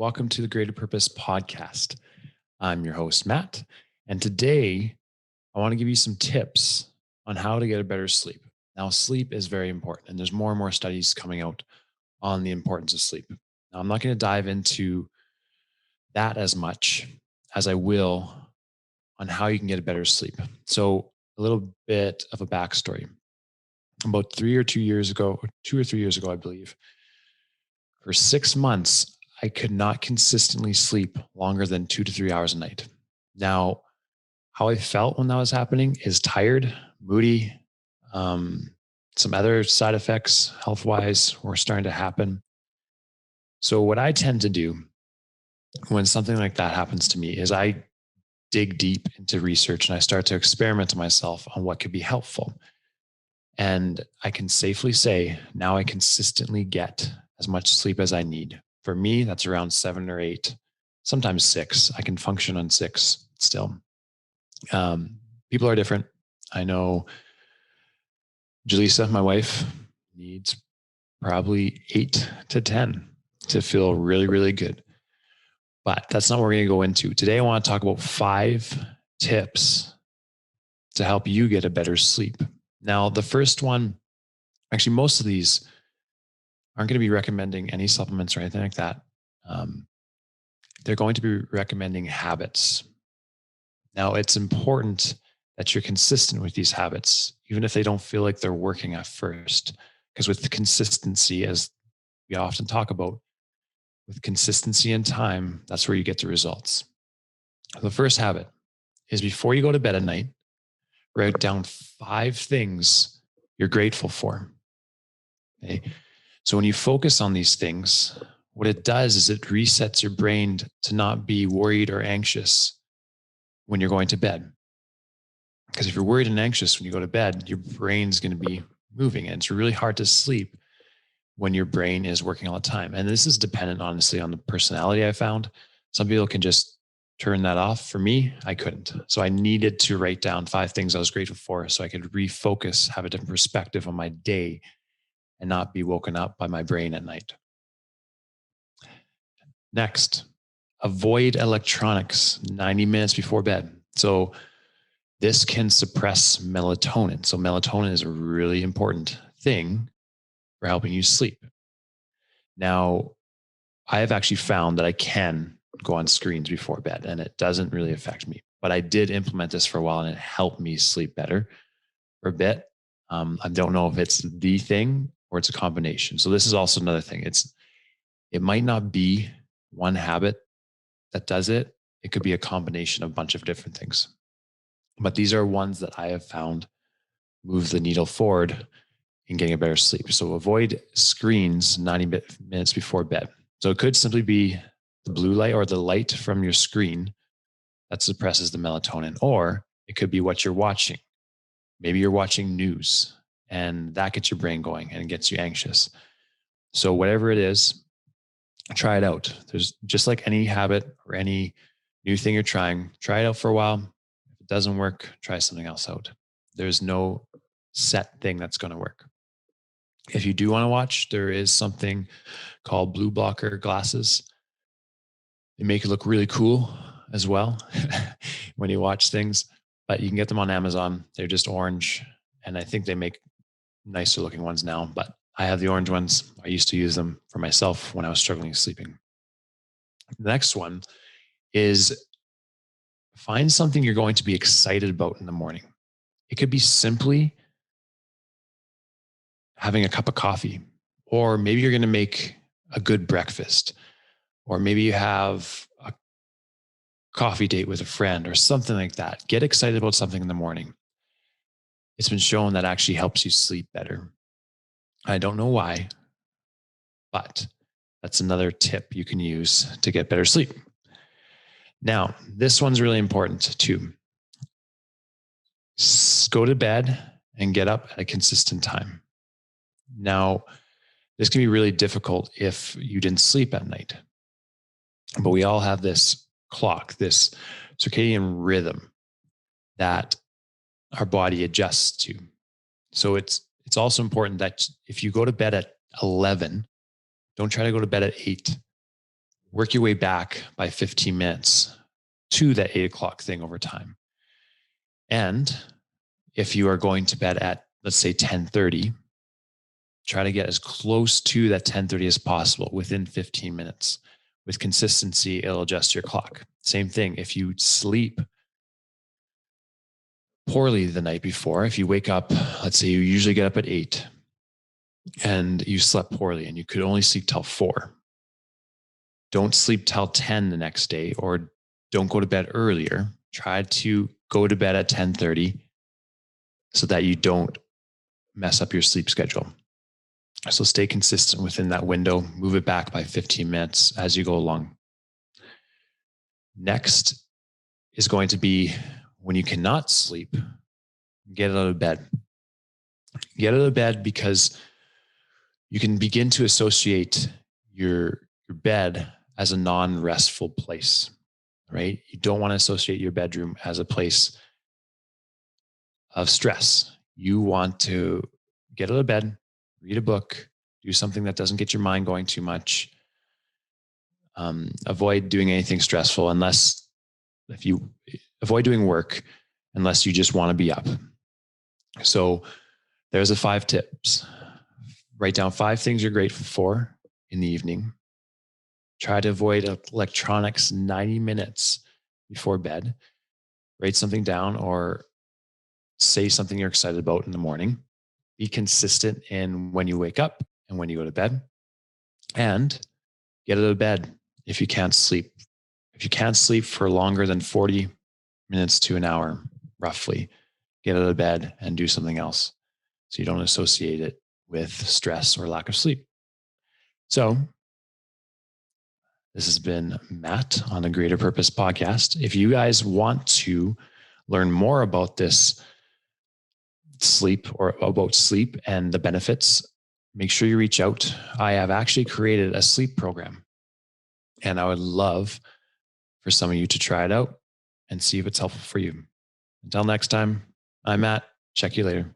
Welcome to the Greater Purpose Podcast. I'm your host, Matt. And today I want to give you some tips on how to get a better sleep. Now, sleep is very important, and there's more and more studies coming out on the importance of sleep. Now, I'm not going to dive into that as much as I will on how you can get a better sleep. So, a little bit of a backstory. About 2 or 3 years ago, I believe, for 6 months, I could not consistently sleep longer than 2 to 3 hours a night. Now, how I felt when that was happening is tired, moody. Um, some other side effects, health wise, were starting to happen. So, what I tend to do when something like that happens to me is I dig deep into research and I start to experiment to myself on what could be helpful. And I can safely say now I consistently get as much sleep as I need. For me, that's around 7 or 8, sometimes 6. I can function on 6 still. People are different. I know Jaleesa, my wife, needs probably 8 to 10 to feel really, really good. But that's not what we're going to go into. Today, I want to talk about 5 tips to help you get a better sleep. Now, the first one, actually, most of these aren't going to be recommending any supplements or anything like that. They're going to be recommending habits. Now, it's important that you're consistent with these habits, even if they don't feel like they're working at first. Because with the consistency, as we often talk about, with consistency and time, that's where you get the results. The first habit is before you go to bed at night, write down 5 things you're grateful for. Okay. So when you focus on these things, what it does is it resets your brain to not be worried or anxious when you're going to bed. Because if you're worried and anxious when you go to bed, your brain's going to be moving, and it's really hard to sleep when your brain is working all the time. And this is dependent, honestly, on the personality I found. Some people can just turn that off. For me, I couldn't. So I needed to write down 5 things I was grateful for so I could refocus, have a different perspective on my day, and not be woken up by my brain at night. Next, avoid electronics 90 minutes before bed. So this can suppress melatonin. So melatonin is a really important thing for helping you sleep. Now, I have actually found that I can go on screens before bed and it doesn't really affect me. But I did implement this for a while and it helped me sleep better for a bit. I don't know if it's the thing or it's a combination. So this is also another thing. It might not be one habit that does it. It could be a combination of a bunch of different things. But these are ones that I have found move the needle forward in getting a better sleep. So avoid screens 90 minutes before bed. So it could simply be the blue light or the light from your screen that suppresses the melatonin, or it could be what you're watching. Maybe you're watching news and that gets your brain going and it gets you anxious. So whatever it is, try it out. There's just like any habit or any new thing you're trying, try it out for a while. If it doesn't work, try something else out. There's no set thing that's going to work. If you do want to watch, there is something called blue blocker glasses. They make it look really cool as well when you watch things, but you can get them on Amazon. They're just orange. And I think they make nicer looking ones now, but I have the orange ones. I used to use them for myself when I was struggling sleeping. The next one is find something you're going to be excited about in the morning. It could be simply having a cup of coffee, or maybe you're going to make a good breakfast, or maybe you have a coffee date with a friend or something like that. Get excited about something in the morning. It's been shown that actually helps you sleep better. I don't know why, but that's another tip you can use to get better sleep. Now, this one's really important too. Go to bed and get up at a consistent time. Now, this can be really difficult if you didn't sleep at night, but we all have this clock, this circadian rhythm that our body adjusts to. So it's also important that if you go to bed at 11, don't try to go to bed at 8. work your way back by 15 minutes to that 8 o'clock thing over time. And if you are going to bed at, let's say, 10:30, try to get as close to that 10:30 as possible within 15 minutes. With consistency, it'll adjust your clock. Same thing. If you sleep poorly the night before, if you wake up, let's say you usually get up at 8 and you slept poorly and you could only sleep till 4, don't sleep till 10 the next day, or don't go to bed earlier. Try to go to bed at 10:30 so that you don't mess up your sleep schedule. So stay consistent within that window, move it back by 15 minutes as you go along. Next is going to be when you cannot sleep, get out of bed. Get out of bed because you can begin to associate your bed as a non-restful place, right? You don't want to associate your bedroom as a place of stress. You want to get out of bed, read a book, do something that doesn't get your mind going too much. Avoid doing anything stressful avoid doing work unless you just want to be up. So there's the 5 tips. Write down 5 things you're grateful for in the evening. Try to avoid electronics 90 minutes before bed. Write something down or say something you're excited about in the morning. Be consistent in when you wake up and when you go to bed. And get out of bed if you can't sleep. If you can't sleep for longer than 40 minutes to an hour, roughly, get out of bed and do something else so you don't associate it with stress or lack of sleep. So this has been Matt on the Greater Purpose Podcast. If you guys want to learn more about this sleep or about sleep and the benefits, make sure you reach out. I have actually created a sleep program, and I would love for some of you to try it out and see if it's helpful for you. Until next time, I'm Matt. Check you later.